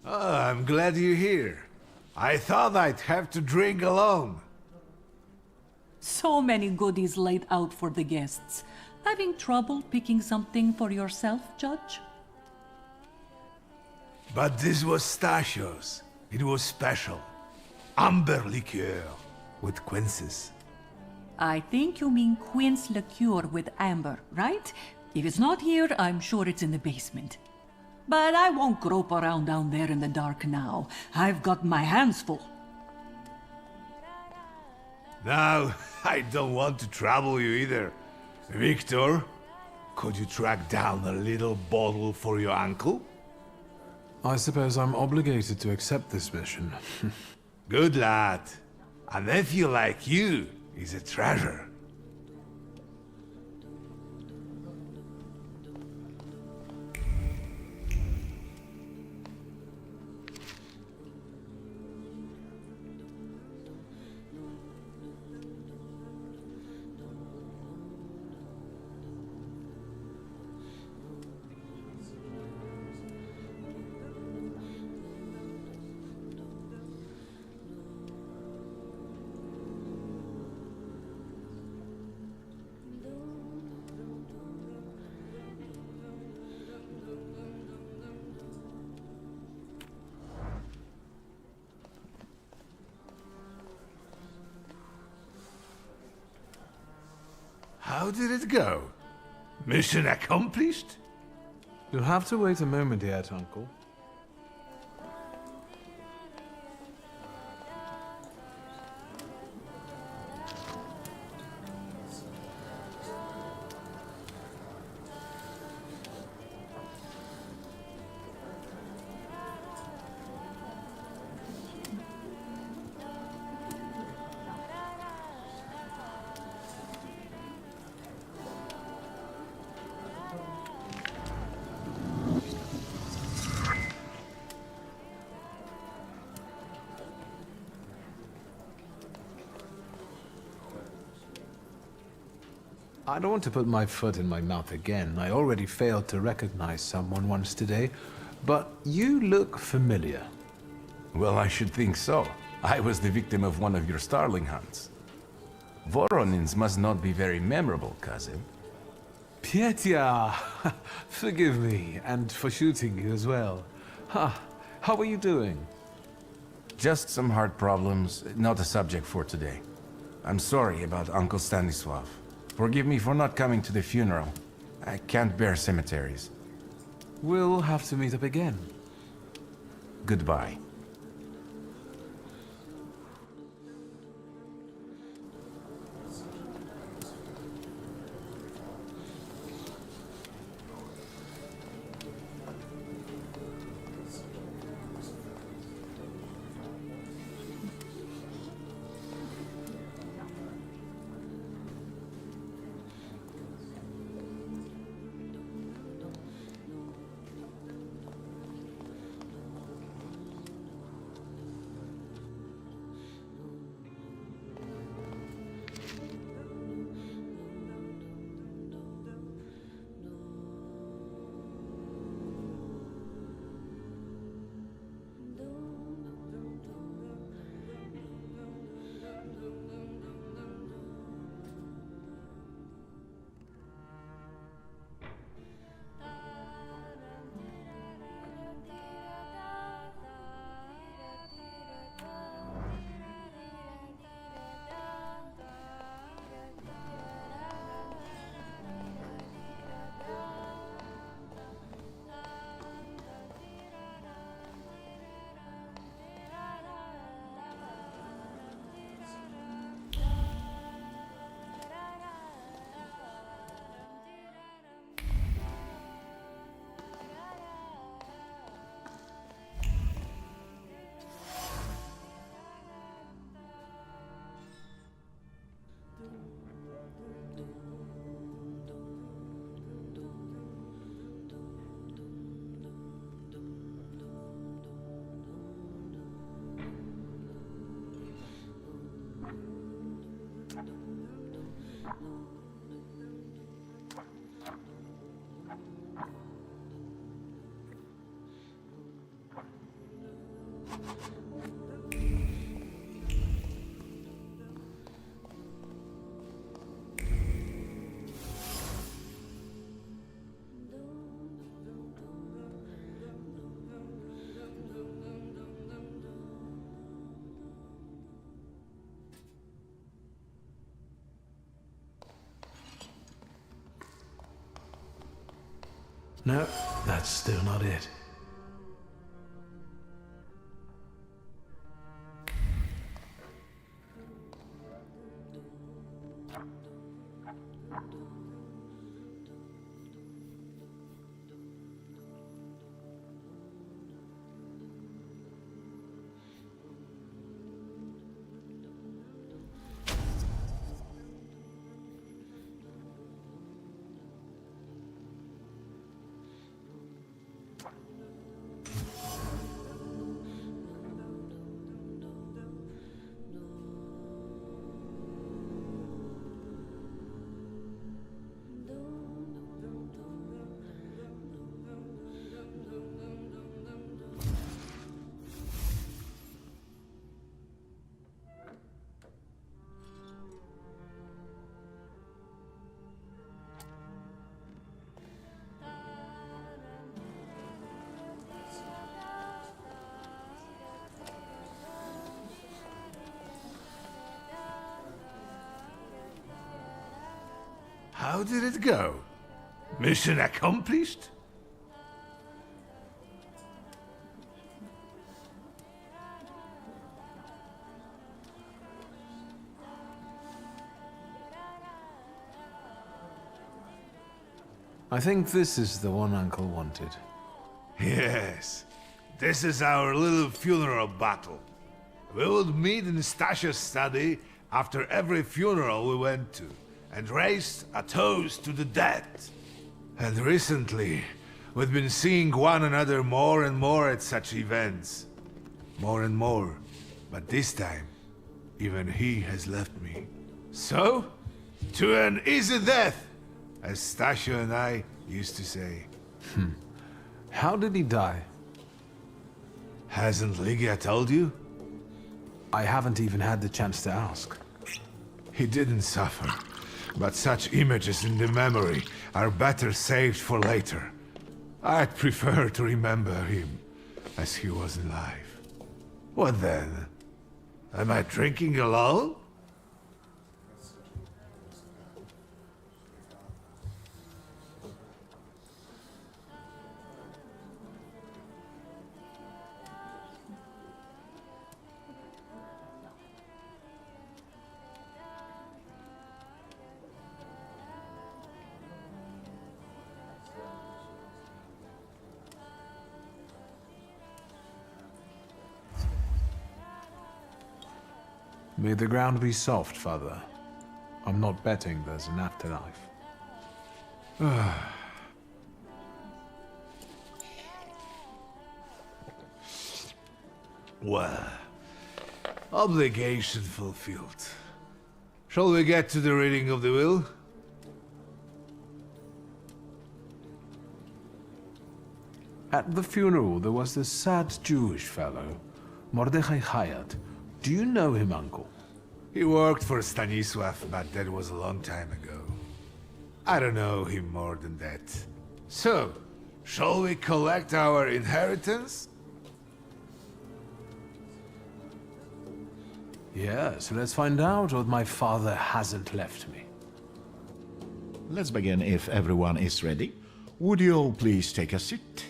Oh, I'm glad you're here. I thought I'd have to drink alone. So many goodies laid out for the guests. Having trouble picking something for yourself, Judge? But this was Stashio's. It was special. Amber liqueur with quinces. I think you mean quince liqueur with amber, right? If it's not here, I'm sure it's in the basement. But I won't grope around down there in the dark now. I've got my hands full. Now, I don't want to trouble you either. Victor, could you track down a little bottle for your uncle? I suppose I'm obligated to accept this mission. Good lad. A nephew like you is a treasure. How did it go? Mission accomplished? You'll have to wait a moment yet, Uncle. I don't want to put my foot in my mouth again. I already failed to recognize someone once today. but you look familiar. Well, I should think so. I was the victim of one of your starling hunts. Voronins must not be very memorable, cousin. Pietya! Forgive me, and for shooting you as well. How are you doing? Just some heart problems, not a subject for today. I'm sorry about Uncle Stanislav. Forgive me for not coming to the funeral. I can't bear cemeteries. We'll have to meet up again. Goodbye. No, that's still not it. How did it go? Mission accomplished? I think this is the one Uncle wanted. Yes. This is our little funeral battle. We would meet in Stasha's study after every funeral we went to, and raised a toast to the dead. And recently, we've been seeing one another more and more at such events. More and more. But this time, even he has left me. So, to an easy death, as Stasha and I used to say. How did he die? Hasn't Lygia told you? I haven't even had the chance to ask. He didn't suffer, but such images in the memory are better saved for later. I'd prefer to remember him as he was alive. What then? Am I drinking alone? May the ground be soft, Father. I'm not betting there's an afterlife. Well, obligation fulfilled. Shall we get to the reading of the will? At the funeral, there was this sad Jewish fellow, Mordechai Hayat. Do you know him, Uncle? He worked for Stanisław, but that was a long time ago. I don't know him more than that. So, shall we collect our inheritance? Yes, let's find out what my father hasn't left me. Let's begin if everyone is ready. Would you all please take a seat?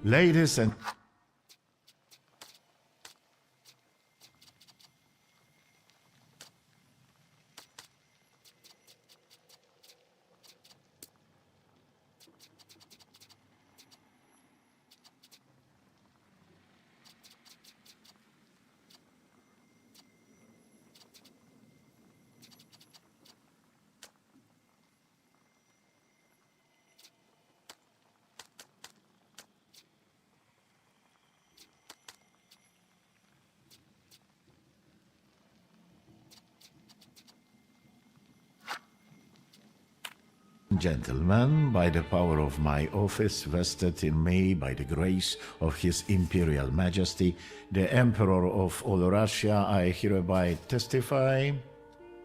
Ladies and... Gentlemen, by the power of my office vested in me by the grace of His Imperial Majesty, the Emperor of all Russia, I hereby testify.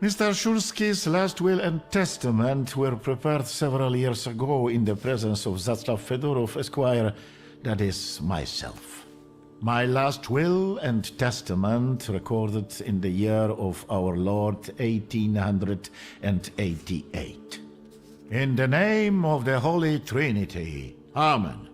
Mr. Shulski's last will and testament were prepared several years ago in the presence of Zaclav Fedorov, Esquire, that is, myself. My last will and testament recorded in the year of our Lord 1888. In the name of the Holy Trinity. Amen.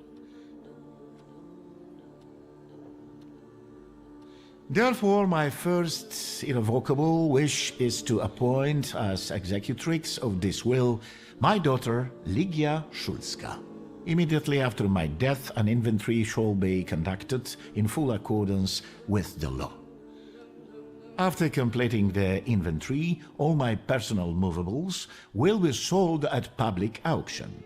Therefore, my first irrevocable wish is to appoint as executrix of this will my daughter, Lygia Szulska. Immediately after my death, an inventory shall be conducted in full accordance with the law. After completing the inventory, all my personal movables will be sold at public auction.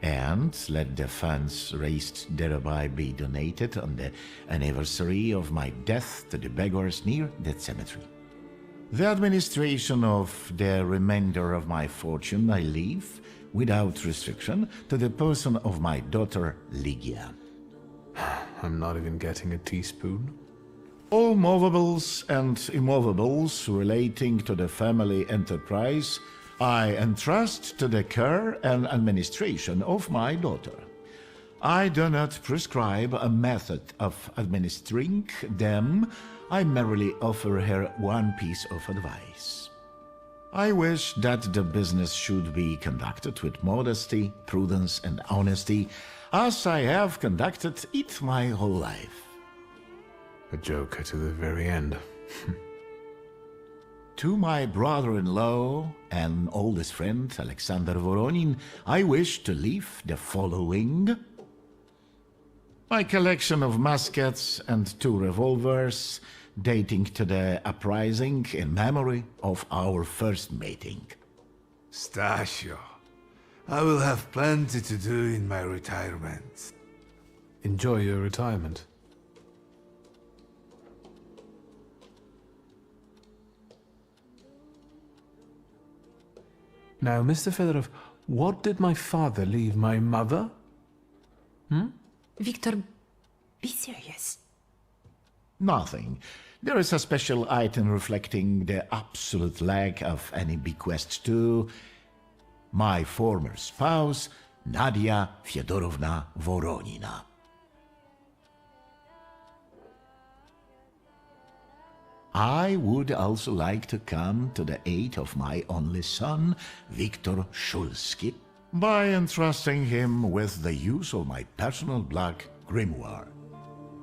And let the funds raised thereby be donated on the anniversary of my death to the beggars near that cemetery. The administration of the remainder of my fortune I leave, without restriction, to the person of my daughter Lygia. I'm not even getting a teaspoon. All movables and immovables relating to the family enterprise I entrust to the care and administration of my daughter. I do not prescribe a method of administering them, I merely offer her one piece of advice. I wish that the business should be conducted with modesty, prudence, and honesty, as I have conducted it my whole life. A joker to the very end. To my brother-in-law and oldest friend, Alexander Voronin, I wish to leave the following. My collection of muskets and 2 revolvers, dating to the uprising in memory of our first meeting. Stasio, I will have plenty to do in my retirement. Enjoy your retirement. Now, Mr. Fedorov, what did my father leave my mother? Victor, be serious. Nothing. There is a special item reflecting the absolute lack of any bequest to my former spouse, Nadia Fyodorovna Voronina. I would also like to come to the aid of my only son, Viktor Shulsky, by entrusting him with the use of my personal black grimoire,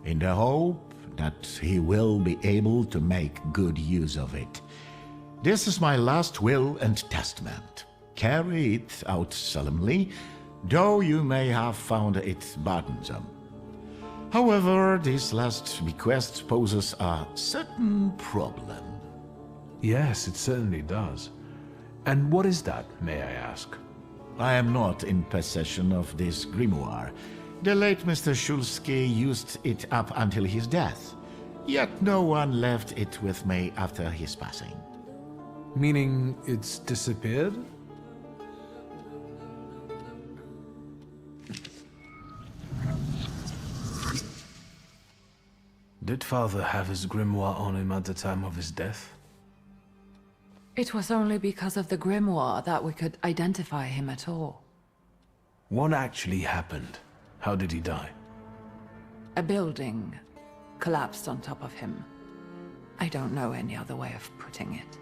in the hope that he will be able to make good use of it. This is my last will and testament. Carry it out solemnly, though you may have found it burdensome. However, this last bequest poses a certain problem. Yes, it certainly does. And what is that, may I ask? I am not in possession of this grimoire. The late Mr. Shulsky used it up until his death, yet no one left it with me after his passing. Meaning it's disappeared? Did father have his grimoire on him at the time of his death? It was only because of the grimoire that we could identify him at all. What actually happened? How did he die? A building collapsed on top of him. I don't know any other way of putting it.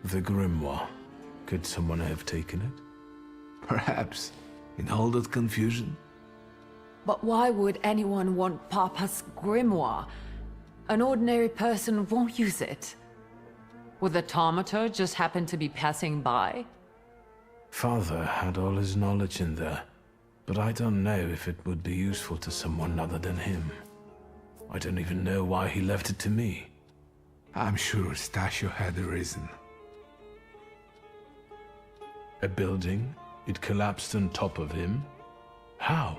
The grimoire. Could someone have taken it? Perhaps. In all that confusion? But why would anyone want Papa's grimoire? An ordinary person won't use it. Would the Thaumaturge just happen to be passing by? Father had all his knowledge in there, but I don't know if it would be useful to someone other than him. I don't even know why he left it to me. I'm sure Stasio had a reason. A building? It collapsed on top of him? How?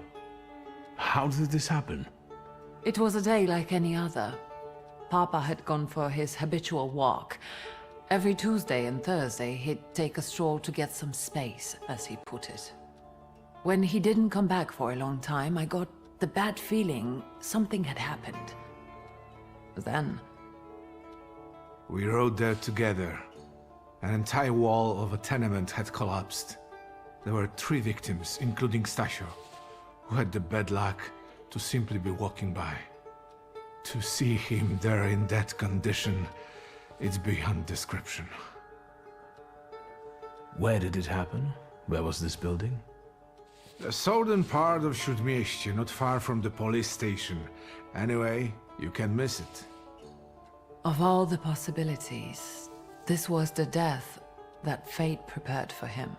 How did this happen? It was a day like any other. Papa had gone for his habitual walk. Every Tuesday and Thursday, he'd take a stroll to get some space, as he put it. When he didn't come back for a long time, I got the bad feeling something had happened. Then... We rode there together. An entire wall of a tenement had collapsed. There were 3 victims, including Stasio, who had the bad luck to simply be walking by. To see him there in that condition, it's beyond description. Where did it happen? Where was this building? The southern part of Śródmieście, not far from the police station. Anyway, you can miss it. Of all the possibilities, this was the death that fate prepared for him.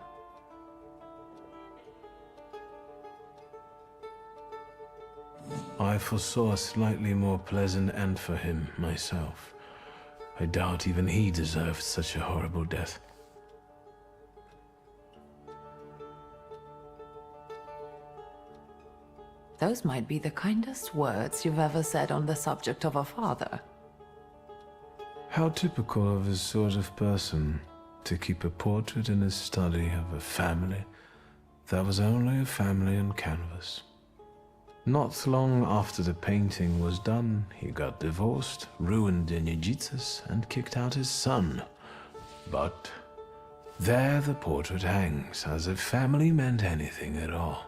I foresaw a slightly more pleasant end for him, myself. I doubt even he deserved such a horrible death. Those might be the kindest words you've ever said on the subject of a father. How typical of his sort of person, to keep a portrait in his study of a family that was only a family on canvas. Not long after the painting was done, he got divorced, ruined the Nijitas, and kicked out his son. But there the portrait hangs, as if family meant anything at all.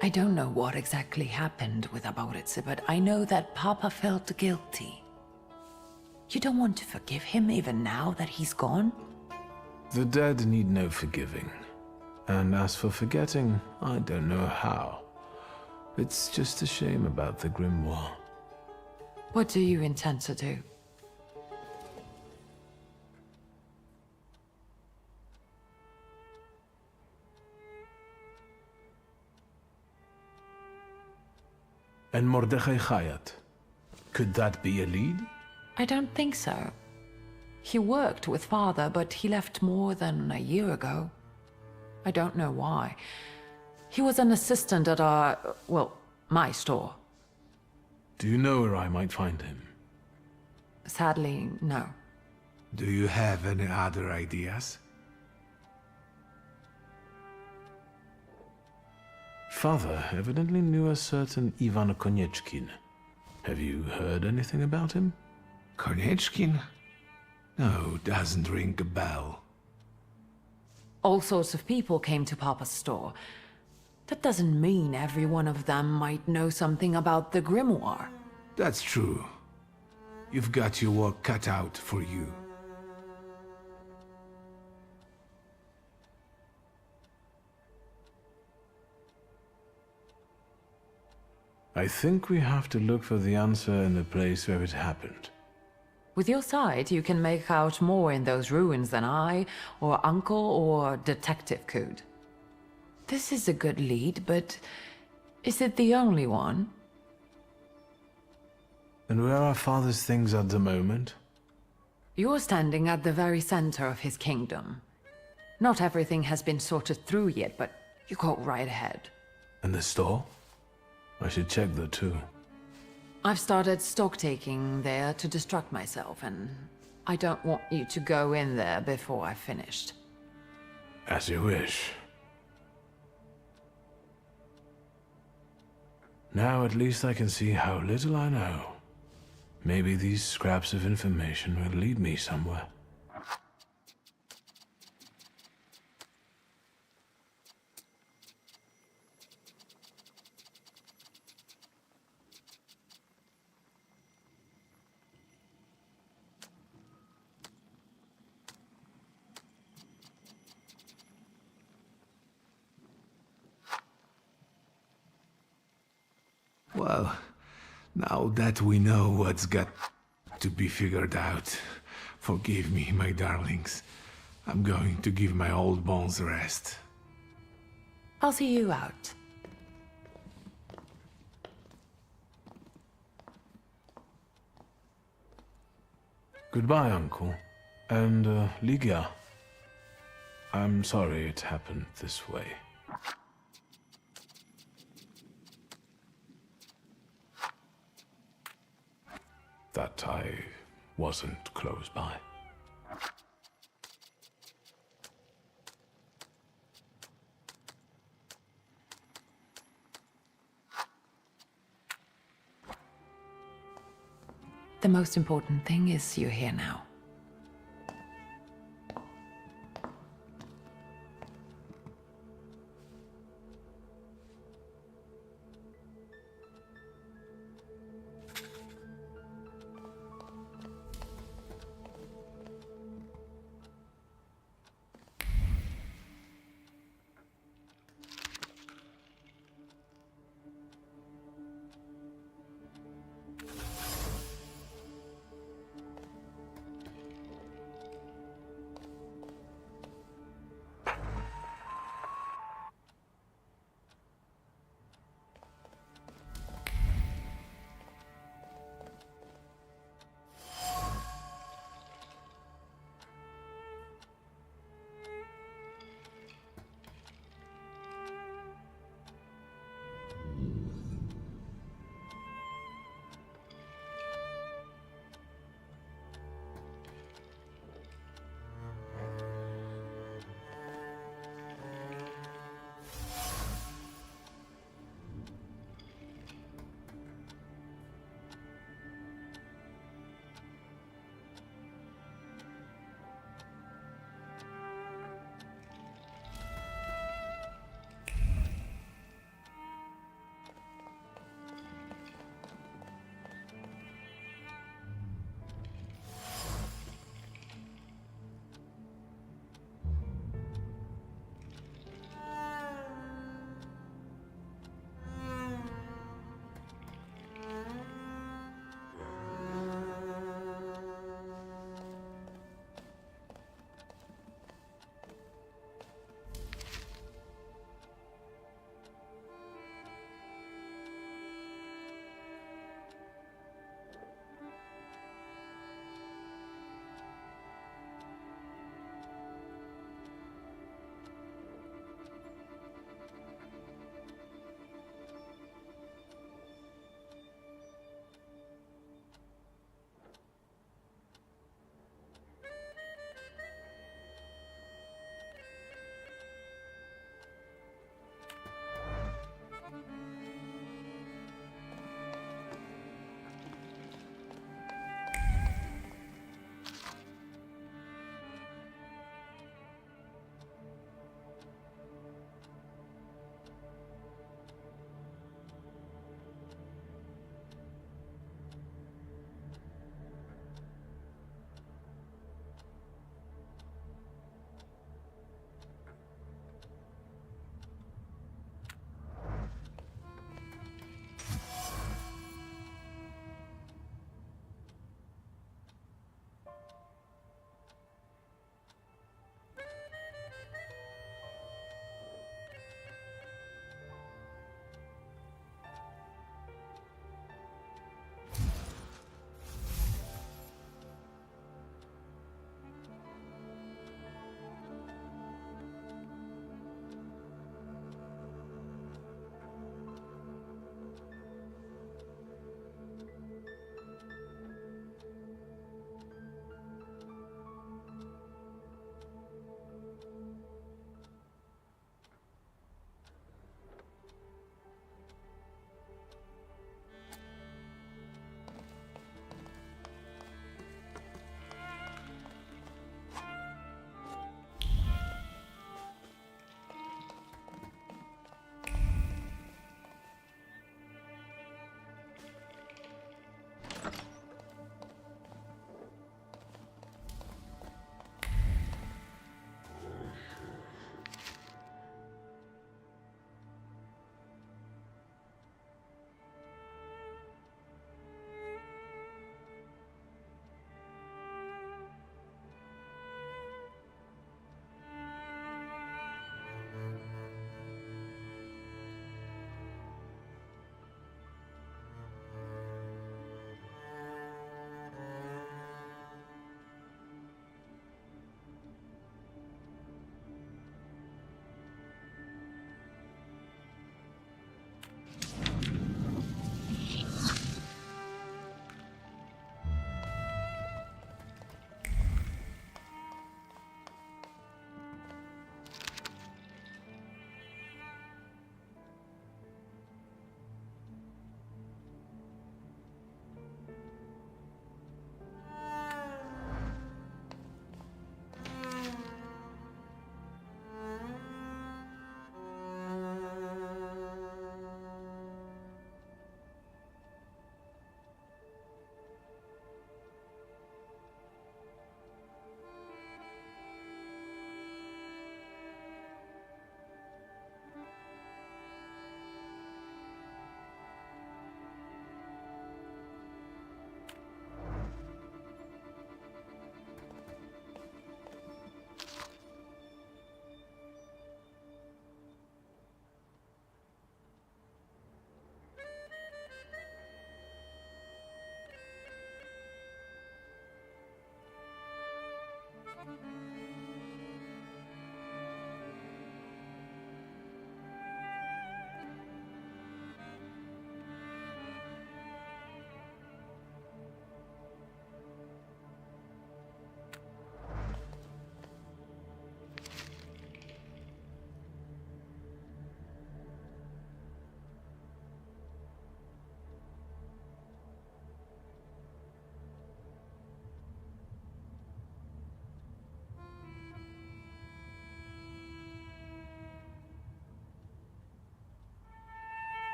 I don't know what exactly happened with Aboritse, but I know that Papa felt guilty. You don't want to forgive him even now that he's gone? The dead need no forgiving. And as for forgetting, I don't know how. It's just a shame about the grimoire. What do you intend to do? And Mordechai Chayat, could that be a lead? I don't think so. He worked with Father, but he left more than a year ago. I don't know why. He was an assistant at my store. Do you know where I might find him? Sadly, no. Do you have any other ideas? Father evidently knew a certain Ivan Konieczkin. Have you heard anything about him? Konieczkin? No, doesn't ring a bell. All sorts of people came to Papa's store. That doesn't mean every one of them might know something about the grimoire. That's true. You've got your work cut out for you. I think we have to look for the answer in the place where it happened. With your sight, you can make out more in those ruins than I, or Uncle, or Detective could. This is a good lead, but is it the only one? And where are Father's things at the moment? You're standing at the very center of his kingdom. Not everything has been sorted through yet, but you go right ahead. And the store? I should check that too. I've started stock-taking there to distract myself, and I don't want you to go in there before I've finished. As you wish. Now at least I can see how little I know. Maybe these scraps of information will lead me somewhere. Well, now that we know what's got to be figured out, forgive me, my darlings. I'm going to give my old bones a rest. I'll see you out. Goodbye, Uncle. And, Ligia. I'm sorry it happened this way. That I wasn't close by. The most important thing is you're here now.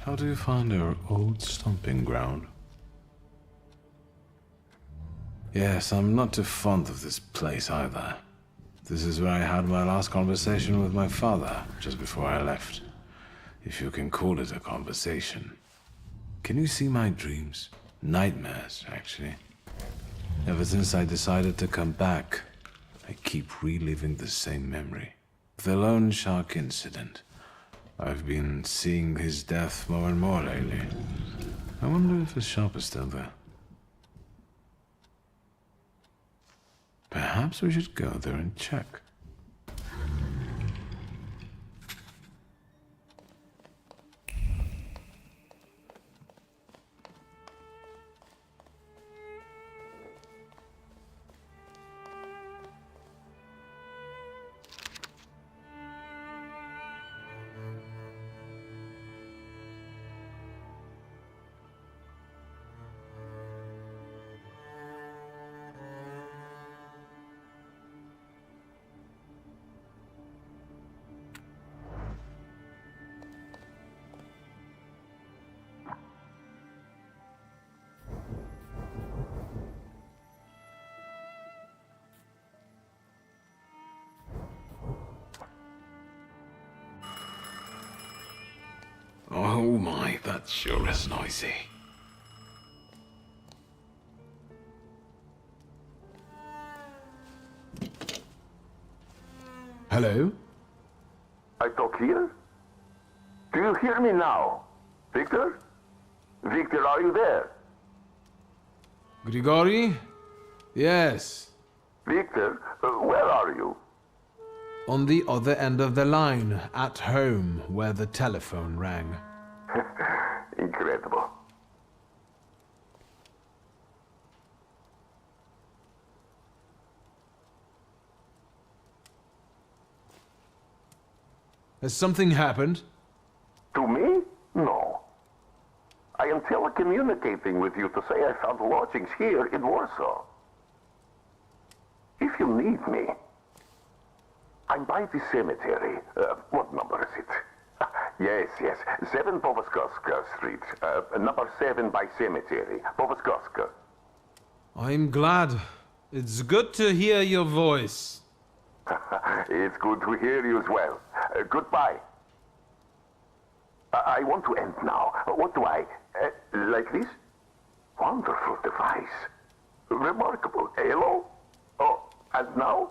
How do you find our old stomping ground? Yes, I'm not too fond of this place either. This is where I had my last conversation with my father, just before I left. If you can call it a conversation. Can you see my dreams? Nightmares, actually. Ever since I decided to come back, I keep reliving the same memory. The loan shark incident. I've been seeing his death more and more lately. I wonder if his shop is still there. Perhaps we should go there and check. Oh my, that sure is noisy. Hello? I talk here? Do you hear me now? Victor? Victor, are you there? Grigori? Yes. Victor, where are you? On the other end of the line, at home, where the telephone rang. Incredible. Has something happened? To me? No. I am telecommunicating with you to say I found lodgings here in Warsaw. If you need me, I'm by the cemetery. What number is it? Yes, 7 Powaskowska Street. Number 7 by cemetery. Powaskowska. I'm glad. It's good to hear your voice. It's good to hear you as well. Goodbye. I want to end now. What do I... like this? Wonderful device. Remarkable. Hello? Oh, and now?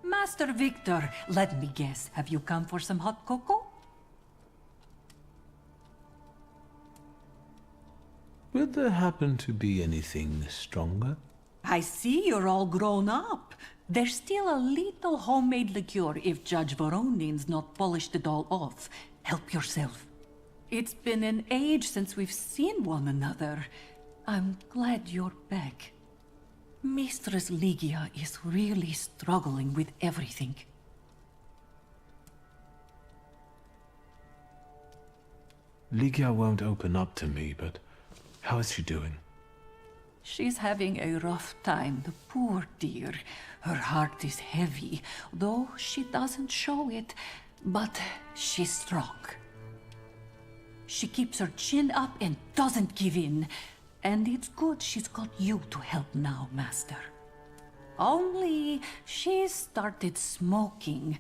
Master Victor, let me guess. Have you come for some hot cocoa? Would there happen to be anything stronger? I see you're all grown up. There's still a little homemade liqueur if Judge Voronin's not polished it all off. Help yourself. It's been an age since we've seen one another. I'm glad you're back. Mistress Ligia is really struggling with everything. Ligia won't open up to me, but how is she doing? She's having a rough time, the poor dear. Her heart is heavy, though she doesn't show it, but she's strong. She keeps her chin up and doesn't give in. And it's good she's got you to help now, Master. Only she started smoking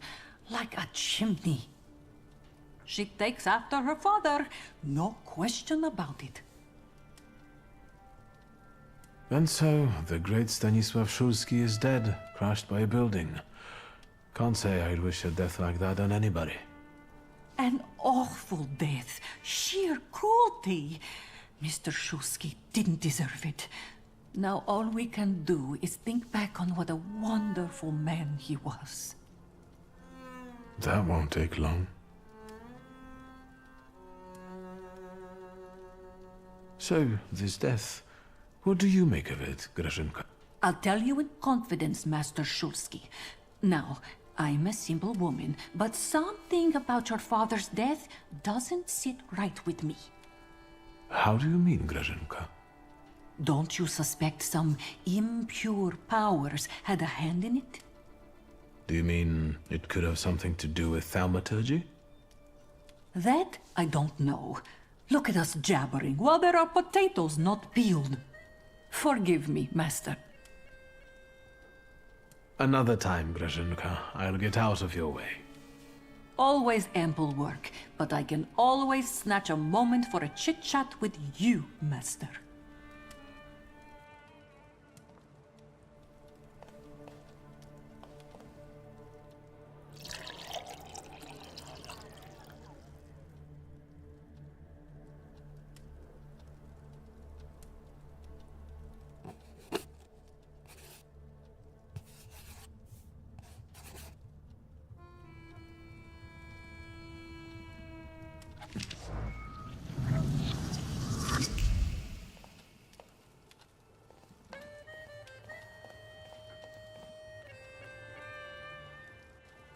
like a chimney. She takes after her father, no question about it. And so, the great Stanisław Szulski is dead, crushed by a building. Can't say I'd wish a death like that on anybody. An awful death, sheer cruelty. Mr. Szulski didn't deserve it. Now all we can do is think back on what a wonderful man he was. That won't take long. So, this death, what do you make of it, Grażynka? I'll tell you in confidence, Master Szulski. Now, I'm a simple woman, but something about your father's death doesn't sit right with me. How do you mean, Grażynka? Don't you suspect some impure powers had a hand in it? Do you mean it could have something to do with Thaumaturge? That I don't know. Look at us jabbering while there are potatoes not peeled. Forgive me, Master. Another time, Grażynka. I'll get out of your way. Always ample work, but I can always snatch a moment for a chit-chat with you, Master.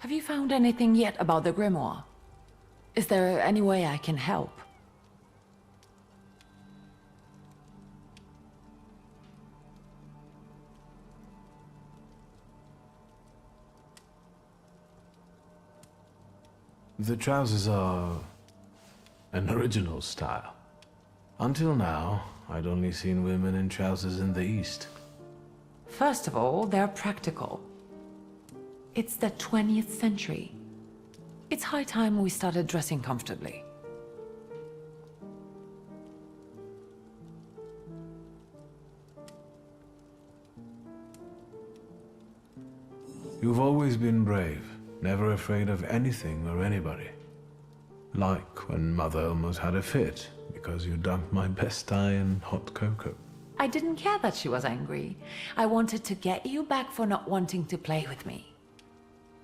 Have you found anything yet about the grimoire? Is there any way I can help? The trousers are an original style. Until now, I'd only seen women in trousers in the East. First of all, they're practical. It's the 20th century. It's high time we started dressing comfortably. You've always been brave, never afraid of anything or anybody. Like when Mother almost had a fit because you dunked my best tie in hot cocoa. I didn't care that she was angry. I wanted to get you back for not wanting to play with me.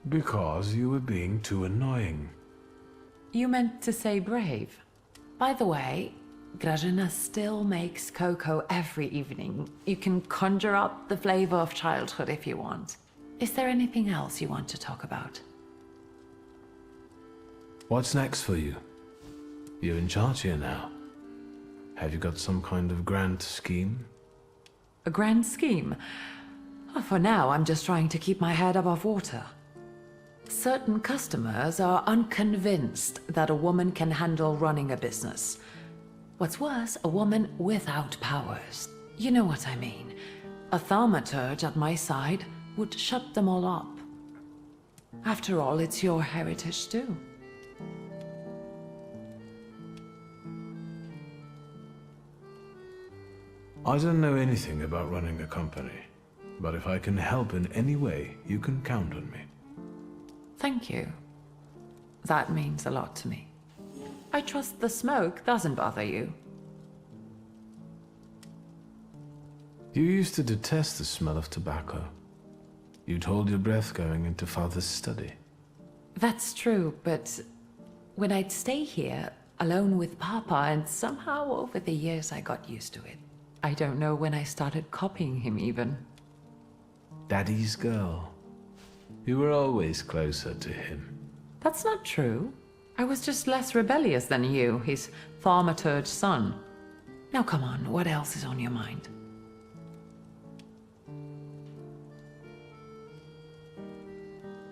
Because you were being too annoying. You meant to say brave. By the way, Grażyna still makes cocoa every evening. You can conjure up the flavor of childhood if you want. Is there anything else you want to talk about? What's next for you? You're in charge here now. Have you got some kind of grand scheme? A grand scheme? Oh, for now, I'm just trying to keep my head above water. Certain customers are unconvinced that a woman can handle running a business. What's worse, a woman without powers. You know what I mean. A thaumaturge at my side would shut them all up. After all, it's your heritage too. I don't know anything about running a company, but if I can help in any way, you can count on me. Thank you. That means a lot to me. I trust the smoke doesn't bother you. You used to detest the smell of tobacco. You'd hold your breath going into Father's study. That's true, but when I'd stay here, alone with Papa, and somehow over the years I got used to it. I don't know when I started copying him even. Daddy's girl. You were always closer to him. That's not true. I was just less rebellious than you, his Thaumaturge son. Now come on, what else is on your mind?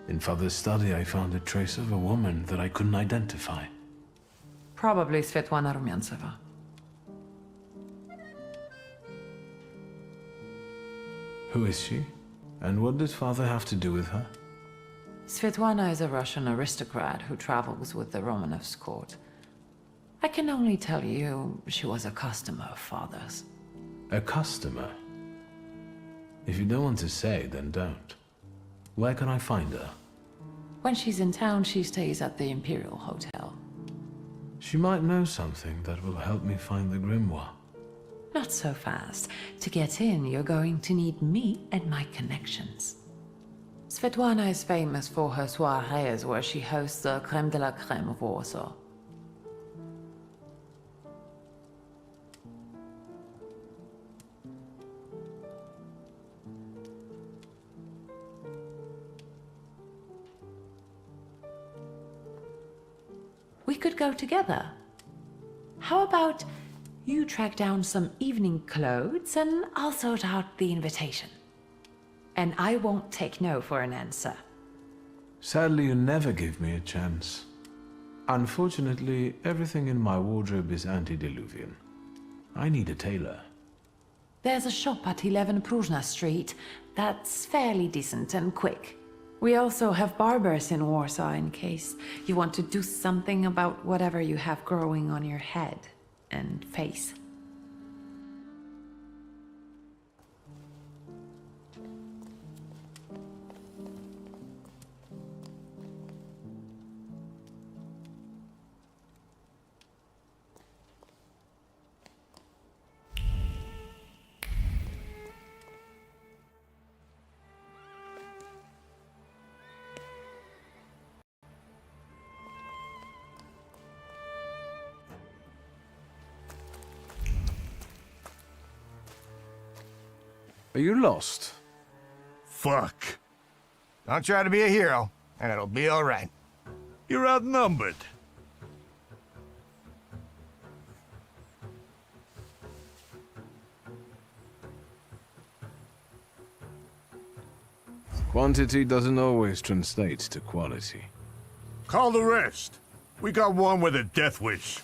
In Father's study, I found a trace of a woman that I couldn't identify. Probably Svetlana Rumyantseva. Who is she? And what did father have to do with her? Svetlana is a Russian aristocrat who travels with the Romanovs' court. I can only tell you she was a customer of father's. A customer? If you don't want to say, then don't. Where can I find her? When she's in town, she stays at the Imperial Hotel. She might know something that will help me find the grimoire. Not so fast. To get in, you're going to need me and my connections. Svetlana is famous for her soirees where she hosts the crème de la crème of Warsaw. We could go together. How about you track down some evening clothes and I'll sort out the invitation? And I won't take no for an answer. Sadly, you never give me a chance. Unfortunately, everything in my wardrobe is antediluvian. I need a tailor. There's a shop at 11 Pruzhna Street that's fairly decent and quick. We also have barbers in Warsaw in case you want to do something about whatever you have growing on your head and face. Are you lost? Fuck. Don't try to be a hero, and it'll be all right. You're outnumbered. Quantity doesn't always translate to quality. Call the rest. We got one with a death wish.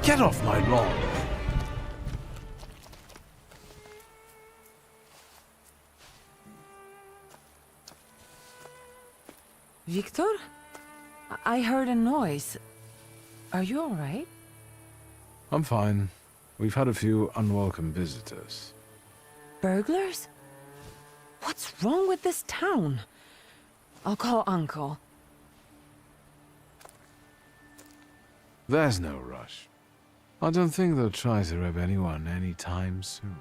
Get off my lawn! Victor? I heard a noise. Are you all right? I'm fine. We've had a few unwelcome visitors. Burglars? What's wrong with this town? I'll call Uncle. There's no rush. I don't think they'll try to rob anyone anytime soon.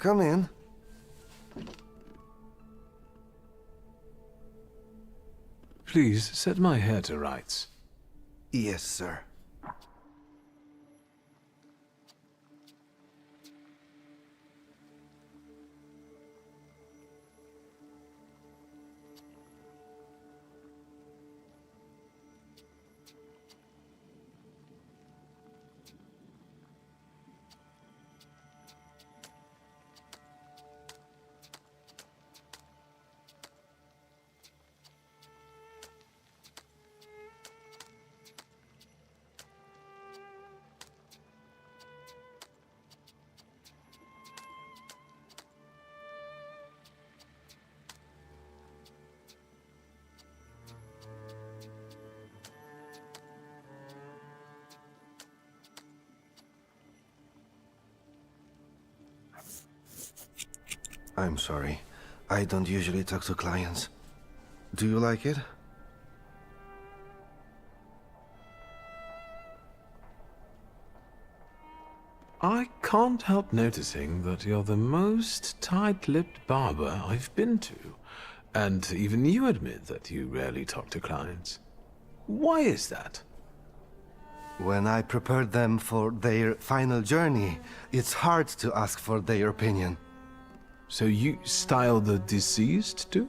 Come in. Please set my hair to rights. Yes, sir. I'm sorry. I don't usually talk to clients. Do you like it? I can't help noticing that you're the most tight-lipped barber I've been to. And even you admit that you rarely talk to clients. Why is that? When I prepared them for their final journey, it's hard to ask for their opinion. So you style the deceased too?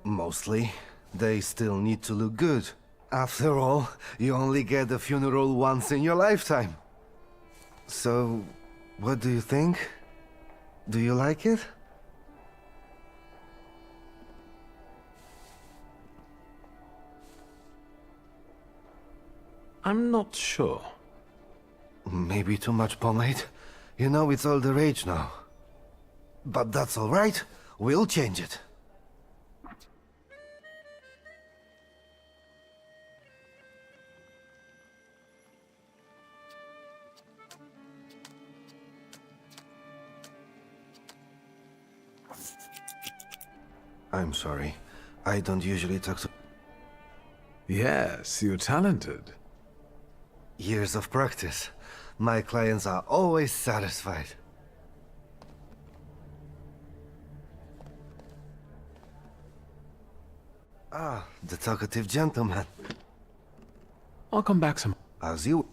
Mostly. They still need to look good. After all, you only get a funeral once in your lifetime. So, what do you think? Do you like it? I'm not sure. Maybe too much pomade? You know it's all the rage now. But that's all right. We'll change it. I'm sorry. I don't usually talk to... Yes, you're talented. Years of practice. My clients are always satisfied. Ah, the talkative gentleman. I'll come back some... As you...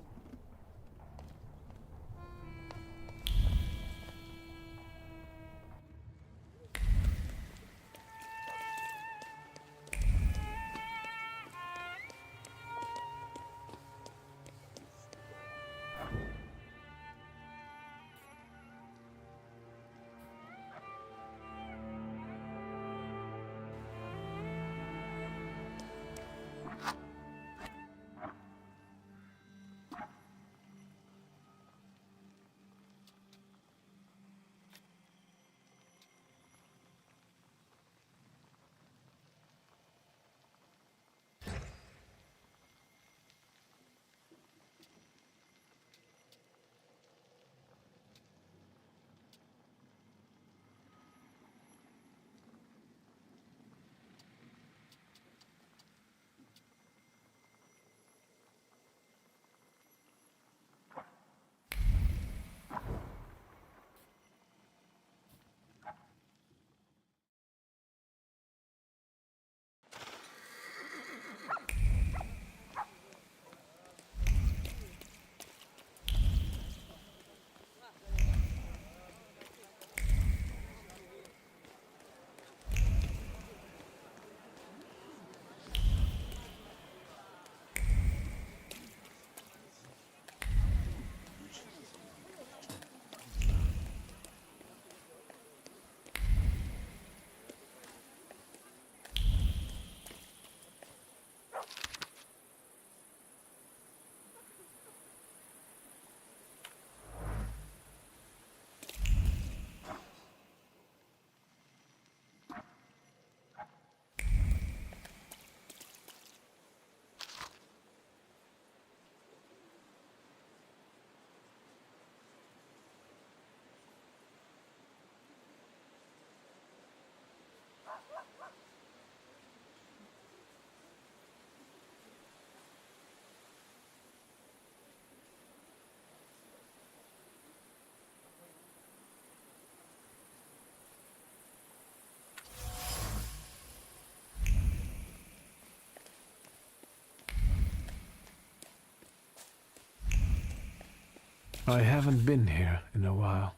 I haven't been here in a while.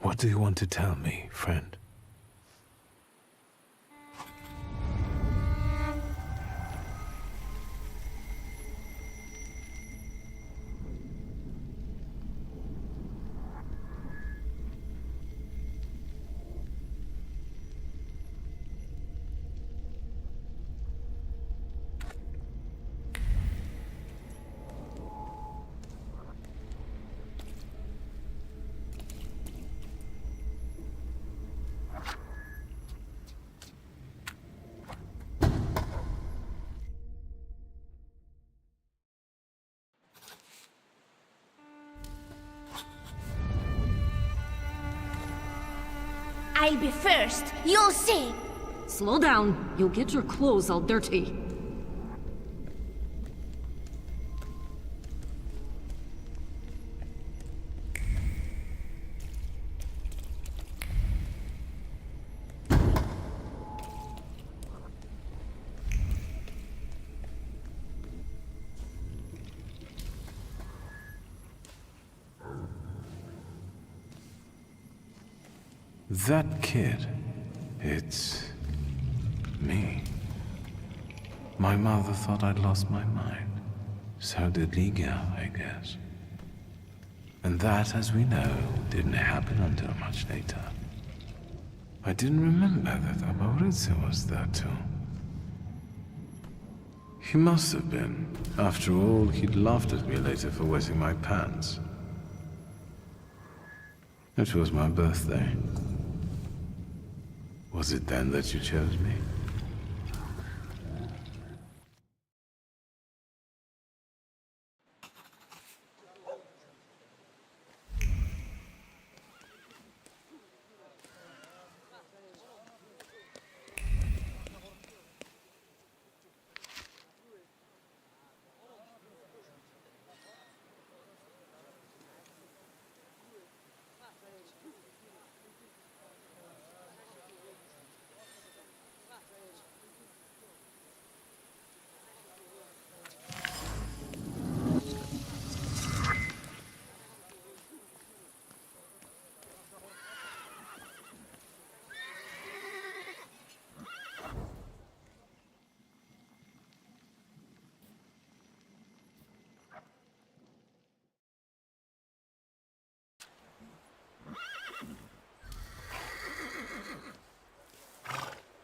What do you want to tell me, friend? I'll be first. You'll see. Slow down. You'll get your clothes all dirty. That kid, it's me. My mother thought I'd lost my mind. So did Liga, I guess. And that, as we know, didn't happen until much later. I didn't remember that Abaurize was there too. He must have been. After all, he'd laughed at me later for wetting my pants. It was my birthday. Was it then that you chose me?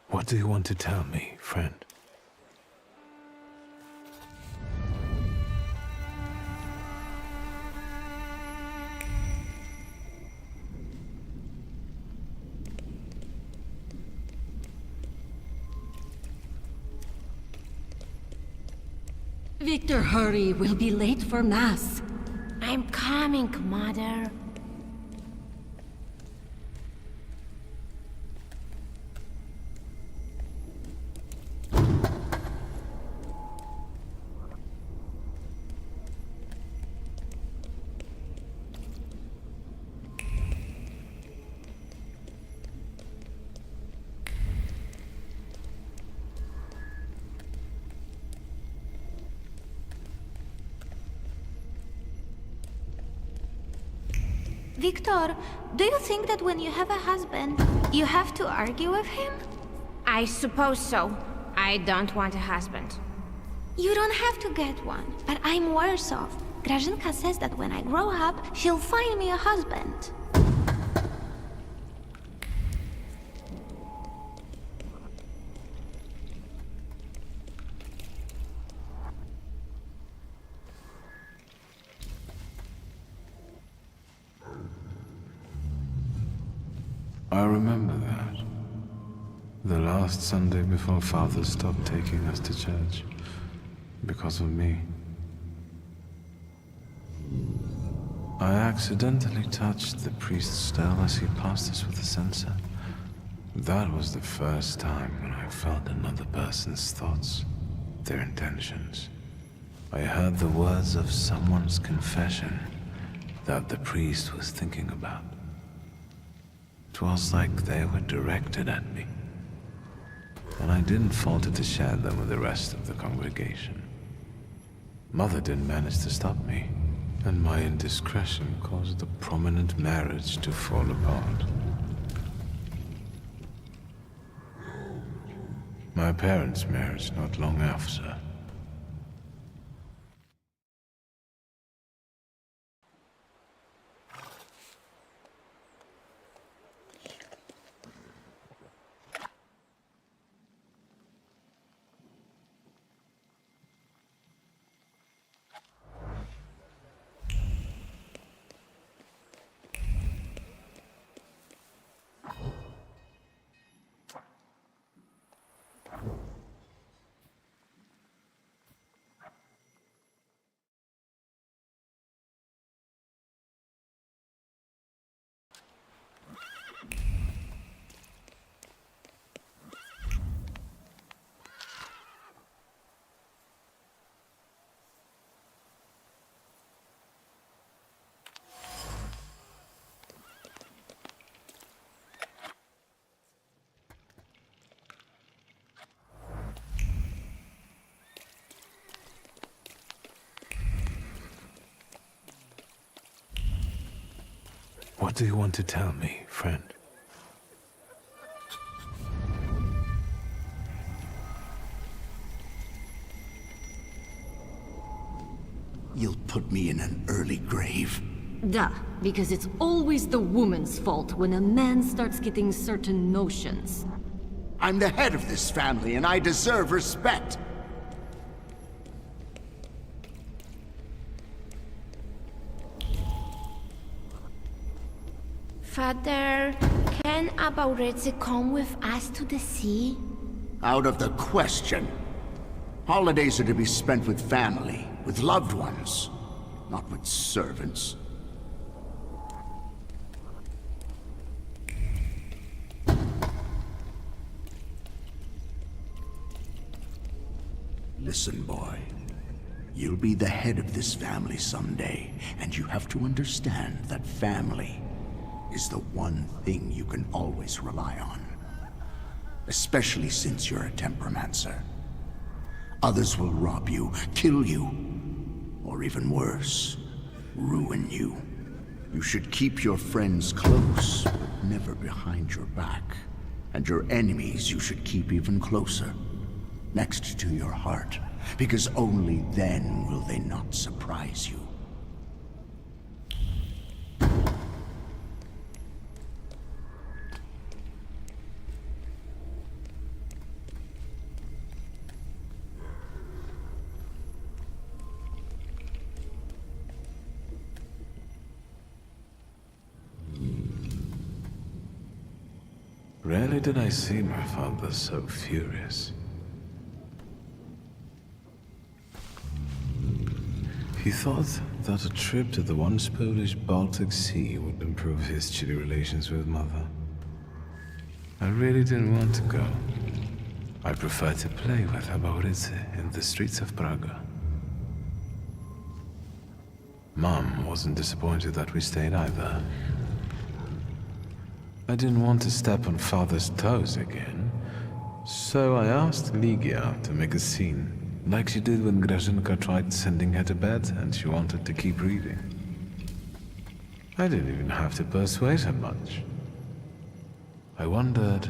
What do you want to tell me, friend? Victor, hurry. We'll be late for Mass. I'm coming, Mother. Victor, do you think that when you have a husband, you have to argue with him? I suppose so. I don't want a husband. You don't have to get one, but I'm worse off. Grażynka says that when I grow up, she'll find me a husband. I remember that. The last Sunday before Father stopped taking us to church. Because of me. I accidentally touched the priest's stele as he passed us with the censer. That was the first time when I felt another person's thoughts, their intentions. I heard the words of someone's confession that the priest was thinking about. It was like they were directed at me. And I didn't falter to share them with the rest of the congregation. Mother didn't manage to stop me, and my indiscretion caused the prominent marriage to fall apart. My parents' marriage not long after. What do you want to tell me, friend? You'll put me in an early grave. Duh, because it's always the woman's fault when a man starts getting certain notions. I'm the head of this family, and I deserve respect. Father, can Abauretse come with us to the sea? Out of the question. Holidays are to be spent with family, with loved ones, not with servants. Listen, boy. You'll be the head of this family someday, and you have to understand that family is the one thing you can always rely on. Especially since you're a temperamencer. Others will rob you, kill you, or even worse, ruin you. You should keep your friends close, but never behind your back. And your enemies you should keep even closer, next to your heart, because only then will they not surprise you. Rarely did I see my father so furious. He thought that a trip to the once Polish Baltic Sea would improve his chilly relations with Mother. I really didn't want to go. I preferred to play with Abauretse in the streets of Praga. Mom wasn't disappointed that we stayed either. I didn't want to step on Father's toes again, so I asked Ligia to make a scene, like she did when Grażynka tried sending her to bed and she wanted to keep reading. I didn't even have to persuade her much. I wondered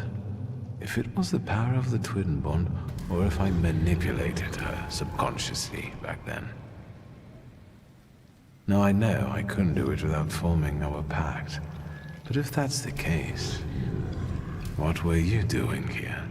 if it was the power of the twin bond or if I manipulated her subconsciously back then. Now I know I couldn't do it without forming our pact. But if that's the case, what were you doing here?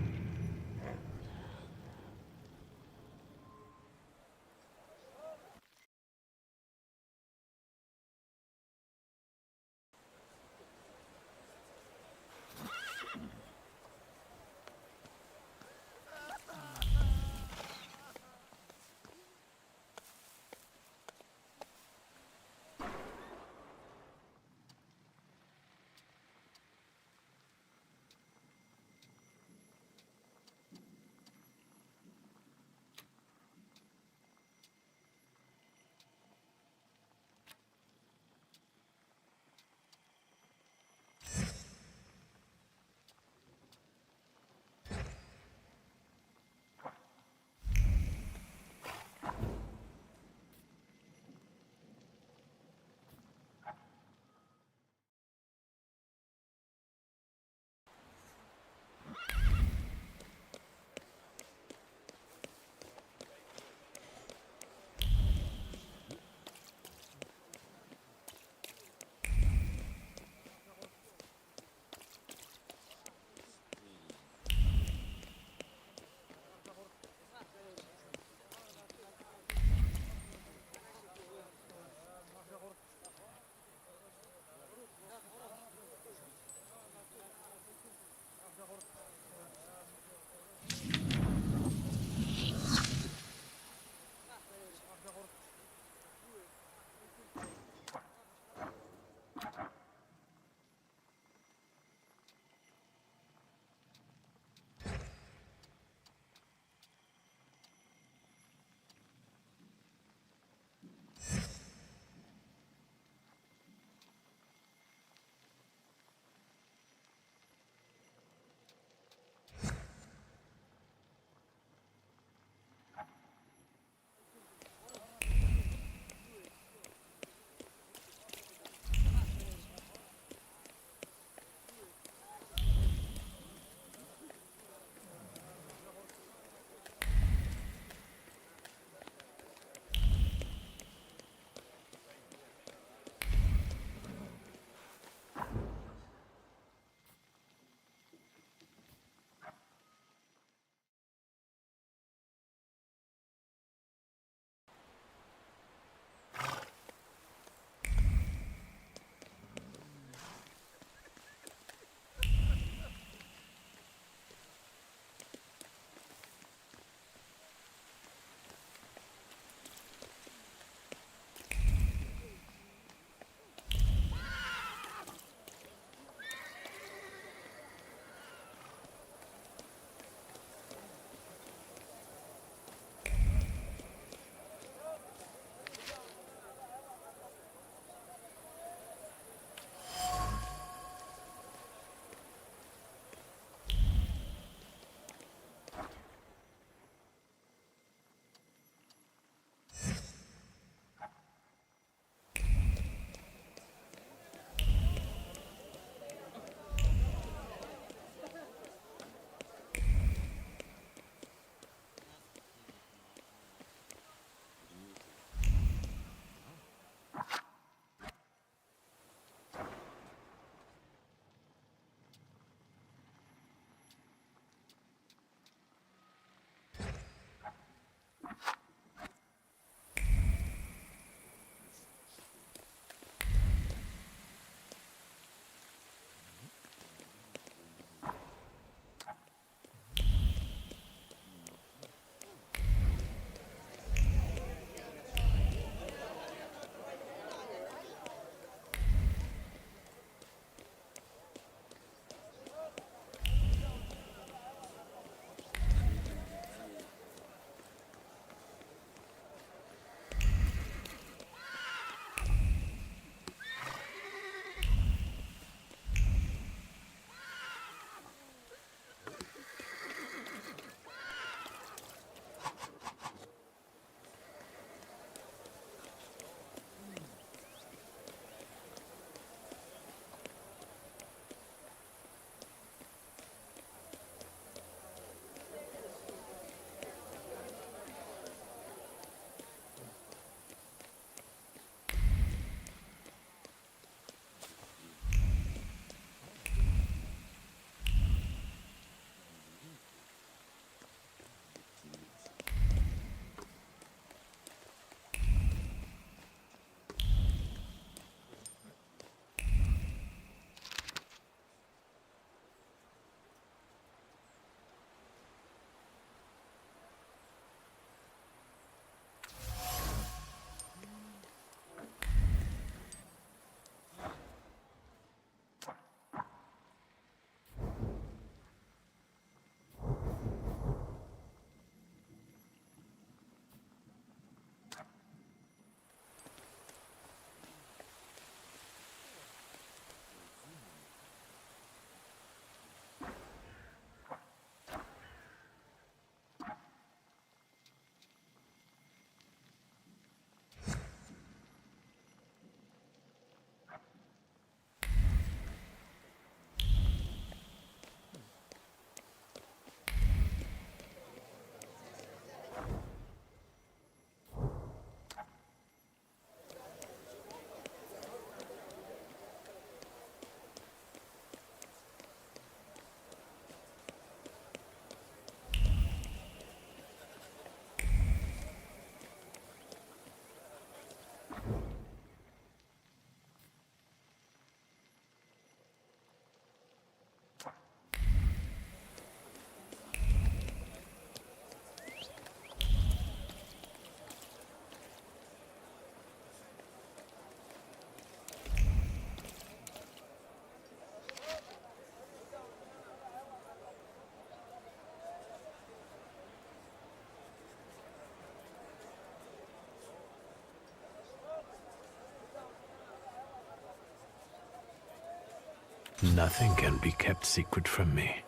Nothing can be kept secret from me.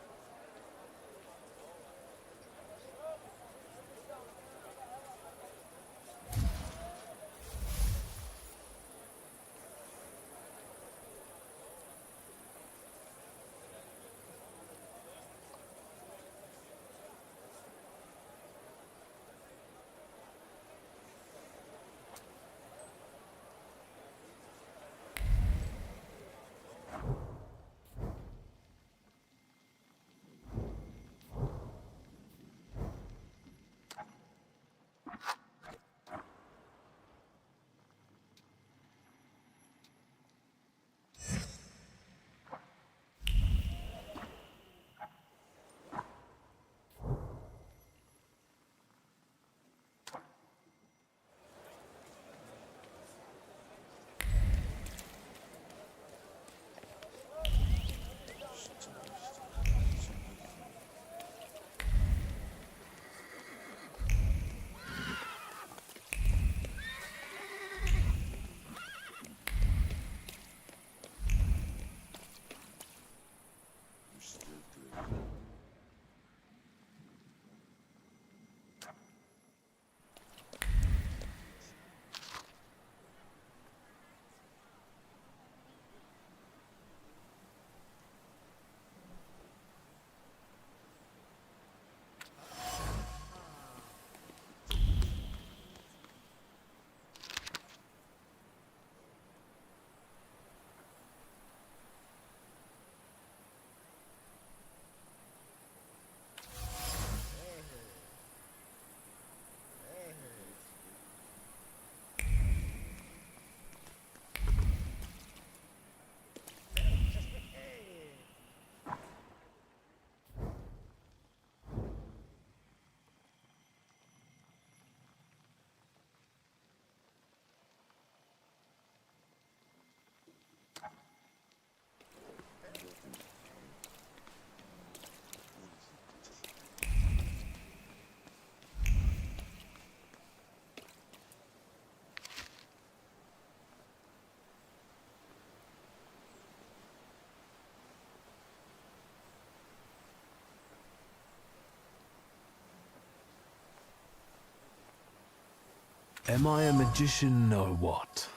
Am I a magician or what?